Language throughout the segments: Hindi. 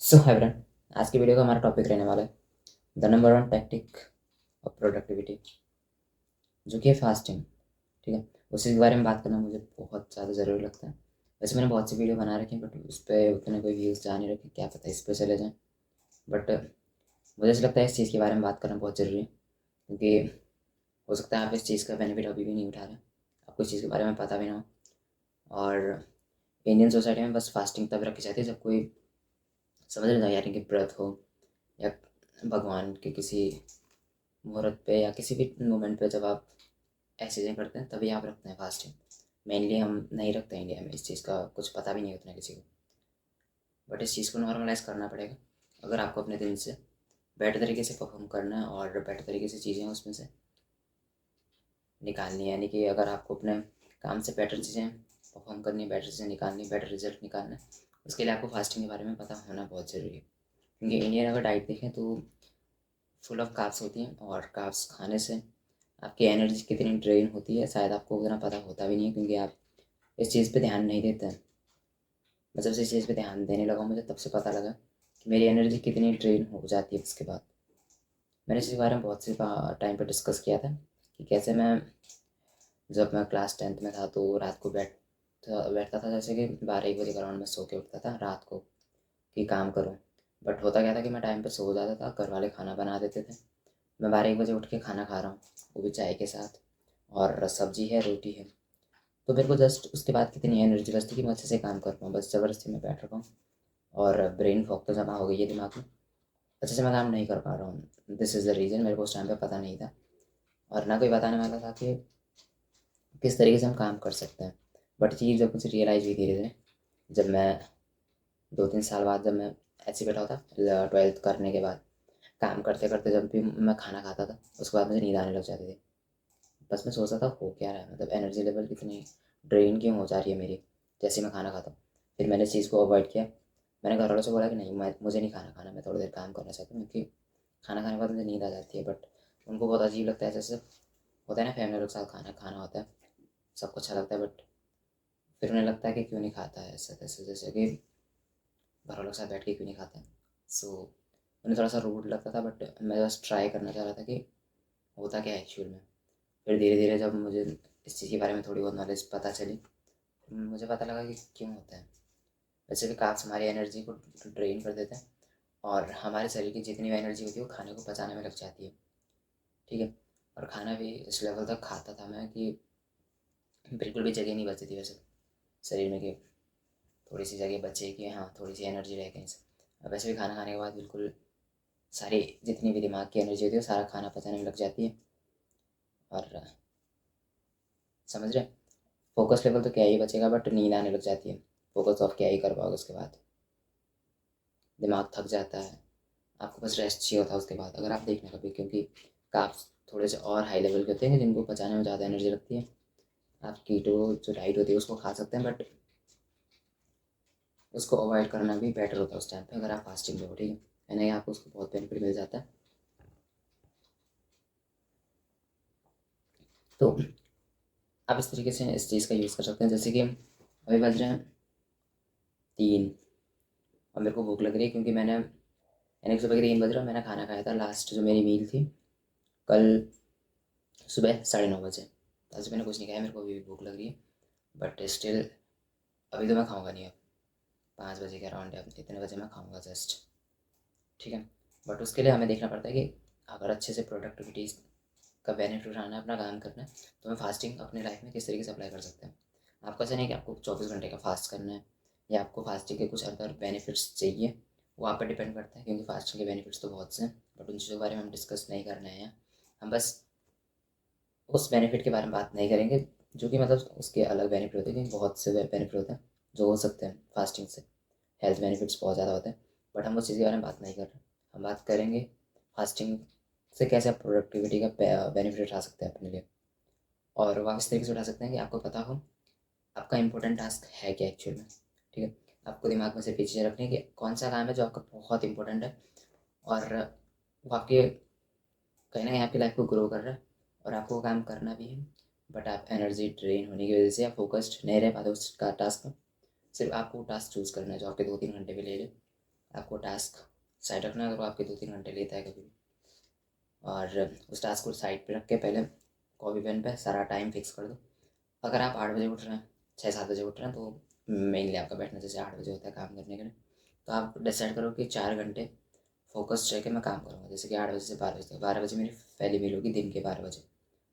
सो हाय फ्रेंड, आज की वीडियो का हमारा टॉपिक रहने वाला है the number one tactic of productivity, जो कि है फास्टिंग। ठीक है, उसी के बारे में बात करना मुझे बहुत ज़्यादा ज़रूरी लगता है। वैसे मैंने बहुत सी वीडियो बना रखी है, बट उस पर उतने कोई व्यूज़ जा नहीं रखे, क्या पता इस पर चले जाएँ। बट मुझे ऐसा लगता है इस चीज़ के बारे में बात करना बहुत ज़रूरी है, क्योंकि हो सकता है आप इस चीज़ का बेनिफिट अभी भी नहीं उठा रहे, आपको इस चीज़ के बारे में पता भी ना हो। और इंडियन सोसाइटी में बस फास्टिंग तब रखी जाती है जब कोई समझ रहे हो, यानी कि व्रत हो या भगवान के किसी मुहूर्त पे या किसी भी मोमेंट पे जब आप ऐसी चीज़ें करते हैं तभी आप रखते हैं फास्टिंग। मेनली हम नहीं रखते हैं इंडिया में, इस चीज़ का कुछ पता भी नहीं होता है किसी को। बट इस चीज़ को नॉर्मलाइज करना पड़ेगा अगर आपको अपने दिन से बेटर तरीके से परफॉर्म करना है और बेटर तरीके से चीज़ें उसमें से निकालनी है। यानी कि अगर आपको अपने काम से बेटर चीज़ें परफॉर्म करनी है, बेटर चीज़ें निकालनी, बेटर रिजल्ट निकालना है, उसके लिए आपको फास्टिंग के बारे में पता होना बहुत ज़रूरी है। क्योंकि इंडियन अगर डाइट देखें तो फुल ऑफ कार्ब्स होती हैं, और कार्ब्स खाने से आपकी एनर्जी कितनी ड्रेन होती है शायद आपको उतना पता होता भी नहीं है, क्योंकि आप इस चीज़ पे ध्यान नहीं देते हैं। मैं जब से इस चीज़ पे ध्यान देने लगा मुझे तब से पता लगा कि मेरी एनर्जी कितनी ड्रेन हो जाती है उसके बाद। मैंने इसके बारे में बहुत से टाइम पर डिस्कस किया था कि कैसे मैं, जब मैं क्लास 10th में था तो रात को बैठता था, जैसे कि 12-1 बजे के अराउंड में सो के उठता था रात को कि काम करूँ। बट होता क्या था कि मैं टाइम पे सो जाता था, घर वाले खाना बना देते थे, मैं 12-1 बजे उठ के खाना खा रहा हूँ, वो भी चाय के साथ, और सब्जी है, रोटी है। तो मेरे को जस्ट उसके बाद कितनी एनर्जी बचती कि मैं अच्छे से काम कर पाऊँ, बस ज़बरदस्ती में बैठ रखा हूँ और ब्रेन फॉग तो जमा हो गई है दिमाग में, अच्छे से मैं काम नहीं कर पा रहा हूँ। दिस इज़ द रीज़न, मेरे को उस टाइम पे पता नहीं था और ना कोई बताने वाला था कि किस तरीके से हम काम कर सकते हैं। बट चीज़ जब मुझे रियलाइज़ हुई धीरे धीरे, जब मैं 2-3 साल बाद, जब मैं ऐसे बैठा था 12th करने के बाद, काम करते करते जब भी मैं खाना खाता था उसके बाद मुझे नींद आने लग जाती थी। बस मैं सोचता था हो क्या रहा है, मतलब एनर्जी लेवल कितनी ड्रेन क्यों हो जा रही है मेरी जैसे मैं खाना खाता हूँ। फिर मैंने इस चीज़ को अवॉइड किया। मैंने घर वालों से बोला कि नहीं, मुझे नहीं खाना खाना, मैं थोड़ी देर काम करना चाहता हूँ, क्योंकि खाना खाने के बाद मुझे नींद आ जाती है। बट उनको बहुत अजीब लगता है, जैसे होता है ना फैमिली के साथ खाना खाना होता है, सबको अच्छा लगता है, बट फिर उन्हें लगता है कि क्यों नहीं खाता है ऐसा तैसे, जैसे कि घर वालों के साथ बैठ के क्यों नहीं खाता है। सो उन्हें थोड़ा सा रूड लगता था, बट मैं बस ट्राई करना चाह रहा था कि होता क्या है एक्चुअल में। फिर धीरे धीरे जब मुझे इस चीज़ के बारे में थोड़ी बहुत नॉलेज पता चली, मुझे पता लगा कि क्यों होता है। वैसे भी कार्ब्स हमारी एनर्जी को ड्रेन कर देते हैं, और हमारे शरीर की जितनी भी एनर्जी होती है वो खाने को पचाने में लग जाती है। ठीक है, और खाना भी इस लेवल तक खाता था मैं कि बिल्कुल भी जगह नहीं बचती थी वैसे शरीर में, कि थोड़ी सी जगह बचे कि हाँ थोड़ी सी एनर्जी रह कहीं से। अब वैसे भी खाना खाने के बाद बिल्कुल सारी जितनी भी दिमाग की एनर्जी होती है वो सारा खाना पचाने में लग जाती है। और समझ रहे, फोकस लेवल तो क्या ही बचेगा, बट नींद आने लग जाती है। फोकस ऑफ क्या ही कर पाओगे उसके बाद, दिमाग थक जाता है, आपको बस रेस्ट चाहिए होता है उसके बाद। अगर आप देखना कभी, क्योंकि काप्स थोड़े से और हाई लेवल के होते हैं जिनको पचाने में ज़्यादा एनर्जी लगती है, आप कीटो जो डाइट होती है उसको खा सकते हैं, बट उसको अवॉइड करना भी बेटर होता है उस टाइम पे अगर आप फास्टिंग में हो। ठीक है नहीं, आपको उसको बहुत बेनिफिट मिल जाता है। तो आप इस तरीके से इस चीज़ का यूज़ कर सकते हैं, जैसे कि अभी बज रहे हैं 3 और मेरे को भूख लग रही है, क्योंकि मैंने सुबह के 3 बज रहा है, मैंने खाना खाया था लास्ट जो मेरी मील थी कल सुबह 9:30 बजे। आज मैंने कुछ नहीं खाया, मेरे को अभी भी भूख लग रही है, बट स्टिल अभी तो मैं खाऊंगा नहीं अब। 5 बजे के अराउंड या इतने बजे मैं खाऊंगा जस्ट। ठीक है, बट उसके लिए हमें देखना पड़ता है कि अगर अच्छे से प्रोडक्टिविटी का बेनिफिट उठाना है, अपना काम करना है, तो हमें फास्टिंग अपनी लाइफ में किस तरीके से अप्लाई कर सकते हैं। आपको ऐसा नहीं कि आपको 24 घंटे का फास्ट करना है या आपको फास्टिंग के कुछ अदर बेनिफिट्स चाहिए, वो आप पर डिपेंड करता है, क्योंकि फास्टिंग के बेनिफिट्स तो बहुत से हैं, बट उन चीज़ों के बारे में हम डिस्कस नहीं करना है यहाँ। हम बस उस बेनिफिट के बारे में बात नहीं करेंगे जो कि मतलब उसके अलग बेनिफिट होते हैं, क्योंकि बहुत से बेनिफिट होते हैं जो हो सकते हैं फास्टिंग से। हेल्थ बेनिफिट्स बहुत ज़्यादा होते हैं, बट हम उस चीज़ के बारे में बात नहीं कर रहे। हम बात करेंगे फास्टिंग से कैसे आप प्रोडक्टिविटी का बेनिफिट उठा सकते हैं अपने लिए, और वो आप इस तरीके से उठा सकते हैं कि आपको पता हो आपका इंपॉर्टेंट टास्क है क्या एक्चुअल में। ठीक है, आपको दिमाग में सिर्फ ये चीज़ें रखनी है कि कौन सा काम है जो आपका बहुत इंपॉर्टेंट है, और वो आपके कहीं ना कहीं आपकी लाइफ को ग्रो कर रहा है, और आपको वो काम करना भी है। बट आप एनर्जी ड्रेन होने की वजह से आप फोकस्ड नहीं रह पाते उस टास्क में। सिर्फ आपको टास्क चूज़ करना है जो आपके 2-3 घंटे भी ले ले, आपको टास्क साइड रखना है, अगर वो आपके 2-3 घंटे लेता है कभी भी, और उस टास्क को साइड पे रख के पहले कॉपी पेन पे सारा टाइम फिक्स कर दो। अगर आप 8 बजे उठ रहे हैं, 6-7 बजे उठ रहे हैं, तो मेनली आपका बैठना जैसे 8 बजे होता है काम करने के लिए, तो आप डिसाइड करो कि 4 घंटे फोकस रह के मैं काम करूँगा, जैसे कि 8 बजे से 12 बजे तक। 12 बजे मेरी पहली मील होगी दिन के 12 बजे।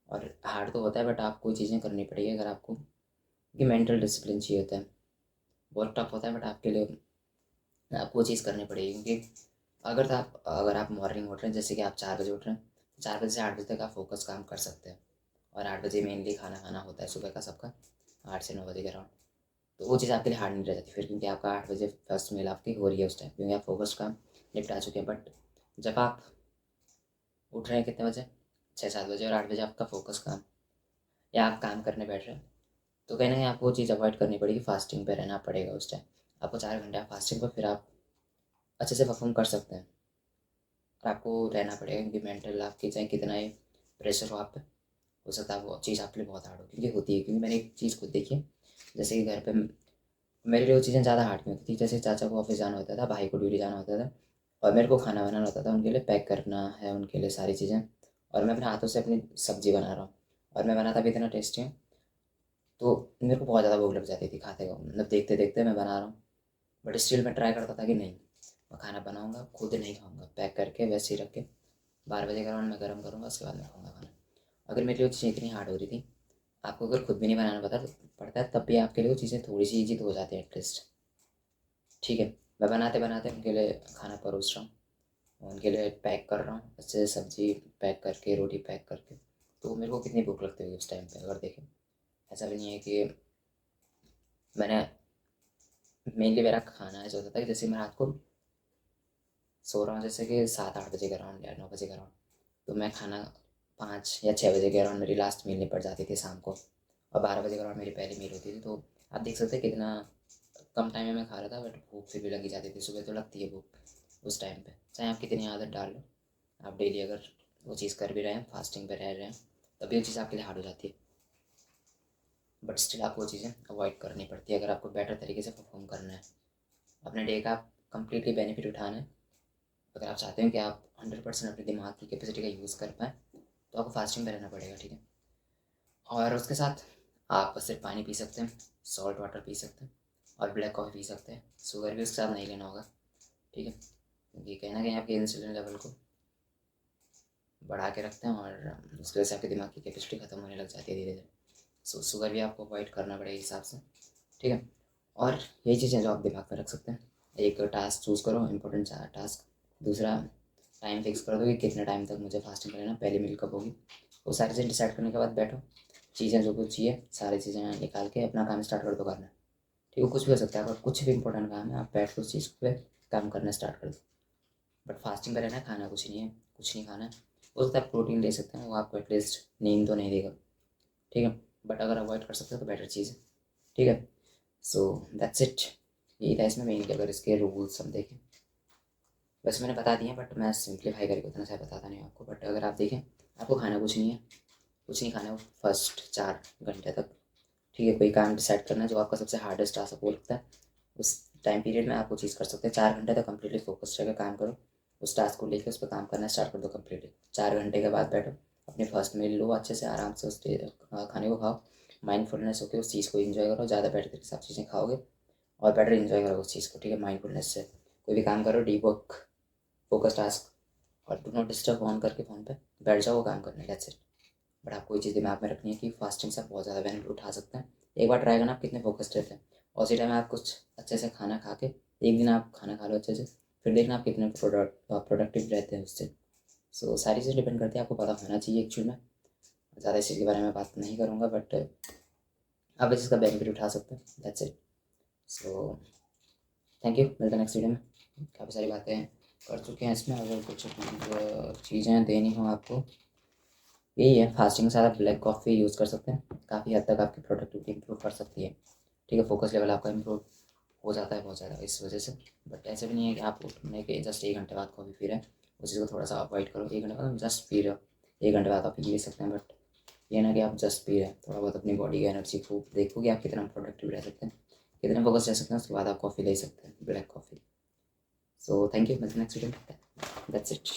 और हार्ड तो होता है बट आपको चीज़ें करनी पड़ेगी अगर आपको, क्योंकि मेंटल डिसिप्लिन चाहिए होता है। बहुत टफ होता है बट आपके लिए आपको वो चीज़ करनी पड़ेगी, क्योंकि अगर आप मॉर्निंग उठ रहे हैं, जैसे कि आप 4 बजे उठ रहे हैं, तो 4 बजे से 8 बजे तक आप फोकस काम कर सकते हैं। और 8 बजे मेनली खाना खाना होता है सुबह का सबका, 8 से 9 बजे के अराउंड। तो वो चीज़ आपके लिए हार्ड नहीं रह जाती फिर, क्योंकि आपका 8 बजे फर्स्ट मील आपकी हो रही है उस टाइम, क्योंकि आप फोकस काम निपटा चुके हैं। बट जब आप उठ रहे हैं कितने बजे, 6-7 बजे, और 8 बजे आपका फोकस काम, या आप काम करने बैठ रहे हैं, तो कहीं ना कहीं आपको वो चीज़ अवॉइड करनी पड़ेगी, फास्टिंग पे रहना पड़ेगा उस टाइम। आपको 4 घंटे आप फास्टिंग पर, फिर आप अच्छे से परफॉर्म कर सकते हैं। और आपको रहना पड़ेगा, क्योंकि मेंटल आपकी चाहे कितना ही प्रेशर हो आप पे, हो सकता है वो चीज़ आपके लिए बहुत हार्ड हो, क्योंकि होती है। क्योंकि मैंने एक चीज़ खुद देखी है, जैसे कि घर पे मेरे लिए वो चीज़ें ज़्यादा हार्ड नहीं होती थी। जैसे चाचा को ऑफिस जाना होता था, भाई को ड्यूटी जाना होता था, और मेरे को खाना बनाना होता था, उनके लिए पैक करना है, उनके लिए सारी चीज़ें, और मैं अपने हाथों से अपनी सब्ज़ी बना रहा हूँ, और मैं बनाता भी इतना टेस्टी हूँ। तो मेरे को बहुत ज़्यादा भूख लग जाती थी खाते को, मतलब देखते देखते मैं बना रहा हूँ, बट स्टिल मैं ट्राई करता था कि नहीं, मैं खाना बनाऊँगा, खुद नहीं खाऊँगा, पैक करके वैसे ही रख के 12 बजे के अराउंड मैं गर्म करूँगा, उसके बाद मैं खाऊँगा खाना। अगर मेरे लिए वो चीज़ें इतनी हार्ड हो रही थी, आपको अगर खुद भी नहीं बनाना पड़ता है, तब भी आपके लिए वो चीज़ें थोड़ी सी ईजी तो हो जाती है एटलीस्ट। ठीक है, मैं बनाते बनाते उनके लिए खाना परोस रहा हूँ, उनके लिए पैक कर रहा हूँ अच्छे से, सब्ज़ी पैक करके, रोटी पैक करके। तो मेरे को कितनी भूख लगती होगी उस टाइम पे अगर देखें। ऐसा भी नहीं है कि मैंने, मेनली मेरा खाना ऐसा होता था कि जैसे मैं रात को सो रहा हूँ, जैसे कि 7-8 बजे के अराउंड या 9 बजे के अराउंड, तो मैं खाना 5 या 6 बजे के अराउंड मेरी लास्ट मील निपट जाती थी शाम को, और 12 बजे के अराउंड मेरी पहली मील होती थी। तो आप देख सकते हैं कितना कम टाइम में मैं खा रहा था, बट भूख फिर भी लगी जाती थी। सुबह तो लगती है भूख उस टाइम पे, चाहे आप कितनी आदत डाल लो, आप डेली अगर वो चीज़ कर भी रहे हैं, फास्टिंग पे रह रहे हैं, तभी वो चीज़ आपके लिए हार्ड हो जाती है। बट स्टिल आपको वो चीज़ें अवॉइड करनी पड़ती है अगर आपको बेटर तरीके से परफॉर्म करना है, अपने डे का कंप्लीटली बेनिफिट उठाना है। अगर आप चाहते हैं कि आप 100% अपने दिमाग की कैपेसिटी का यूज़ कर पाएँ, तो आपको फास्टिंग पे रहना पड़ेगा। ठीक है, और उसके साथ आप सिर्फ पानी पी सकते हैं, सॉल्ट वाटर पी सकते हैं, और ब्लैक कॉफ़ी पी सकते हैं। शुगर भी उसके साथ नहीं लेना होगा। ठीक है, क्योंकि कहीं ना कहीं आपके इंसुलिन लेवल को बढ़ा के रखते हैं, और उसकी वजह से आपके दिमाग की कैपेसिटी ख़त्म होने लग जाती है धीरे धीरे। सो शुगर भी आपको अवॉइड करना पड़ेगा हिसाब से। ठीक है, और यही चीज़ें जो आप दिमाग में रख सकते हैं, एक टास्क चूज़ करो, इंपॉर्टेंट टास्क। दूसरा, टाइम फिक्स कर दो कि कितने टाइम तक मुझे फास्टिंग करना, पहली मील कब होगी। वो सारी चीज़ें डिसाइड करने के बाद बैठो, चीज़ें जो कुछ चाहिए सारी चीज़ें निकाल के अपना काम स्टार्ट कर दो करना। ठीक है, कुछ भी हो सकता है, अगर कुछ भी इंपॉर्टेंट काम है, आप बैठ के उस चीज़ पे काम करना स्टार्ट कर दो। बट फास्टिंग पे रहना है, खाना कुछ नहीं है, कुछ नहीं खाना है। हो सकता है प्रोटीन ले सकते हैं, वो आपको एटलीस्ट नींद तो नहीं देगा। ठीक है, बट अगर अवॉइड कर सकते हो तो बेटर चीज़ है। ठीक है, सो दैट्स इट। यही था इसमें मेनली, अगर इसके रूल्स हम देखें, वैसे मैंने बता दिए, बट मैं सिंप्लीफाई करके उतना शायद बताता नहीं आपको। बट अगर आप देखें, आपको खाना कुछ नहीं है, कुछ नहीं खाना है फर्स्ट 4 घंटे तक। ठीक है, कोई काम डिसाइड करना है जो आपका सबसे हार्डेस्ट टास्क आपको लगता है, उस टाइम पीरियड में आप वो चीज़ कर सकते हैं। 4 घंटे तक कम्प्लीटली फोकस रहकर काम करो, उस टास्क को लेकर उस पर काम करना स्टार्ट कर दो कम्प्लीटली। 4 घंटे के बाद बैठो, अपनी फर्स्ट मील लो अच्छे से, आराम से उस खाने को खाओ, माइंडफुलनेस होकर उस चीज़ को एंजॉय करो, ज़्यादा बेटर तरीके से आप चीज़ें खाओगे और बेटर एंजॉय करो उस चीज़ को। ठीक है, माइंडफुलनेस से कोई भी काम करो, डीप वर्क, फोकस टास्क, और डू नॉट डिस्टर्ब ऑन करके फ़ोन पे बैठ जाओ वो काम करने, दैट्स इट। बट आपको ये चीज़ दिमाग में रखनी है कि फास्टिंग से आप बहुत ज़्यादा बेनिफिट उठा सकते हैं। एक बार ट्राई करना आप कितने फोकस्ड रहते हैं, और उसी टाइम आप कुछ अच्छे से खाना खा के, एक दिन आप खाना खा लो अच्छे से, फिर देखना आप कितने प्रोडक्टिव रहते हैं उससे। सो सारी चीज़ डिपेंड करती है, आपको पता होना चाहिए एक्चुअल में। ज़्यादा इस चीज़ के बारे में बात नहीं करूँगा, बट आप इस चीज़ का बेनिफिट उठा सकते हैं, that's it. So thank you, मिलते हैं नेक्स्ट वीडियो में। काफ़ी सारी बातें कर चुके हैं इसमें, अगर कुछ चीज़ें देनी हो आपको, यही है, फास्टिंग के साथ आप ब्लैक कॉफ़ी यूज़ कर सकते हैं, काफ़ी हद तक आपकी प्रोडक्टिविटी इंप्रूव कर सकती है। ठीक है, फोकस लेवल आपका इंप्रूव हो जाता है बहुत ज़्यादा इस वजह से। बट ऐसा भी नहीं है कि आप उठने के जस्ट 1 घंटे बाद कॉफ़ी पी रहे हैं, उस चीज़ को थोड़ा सा अवॉइड करो। 1 घंटे बाद जस्ट पी रहे हो, 1 घंटे बाद आप पी भी सकते हैं, बट ये ना कि आप जस्ट पी रहे हैं। थोड़ा बहुत अपनी बॉडी की एनर्जी को देखो कि आप कितना प्रोडक्टिव रह सकते हैं, कितने फोकस रह सकते हैं, उसके बाद आप कॉफ़ी ले सकते हैं, black coffee. So thank you, मिलते हैं नेक्स्ट वीडियो में, दैट्स इट।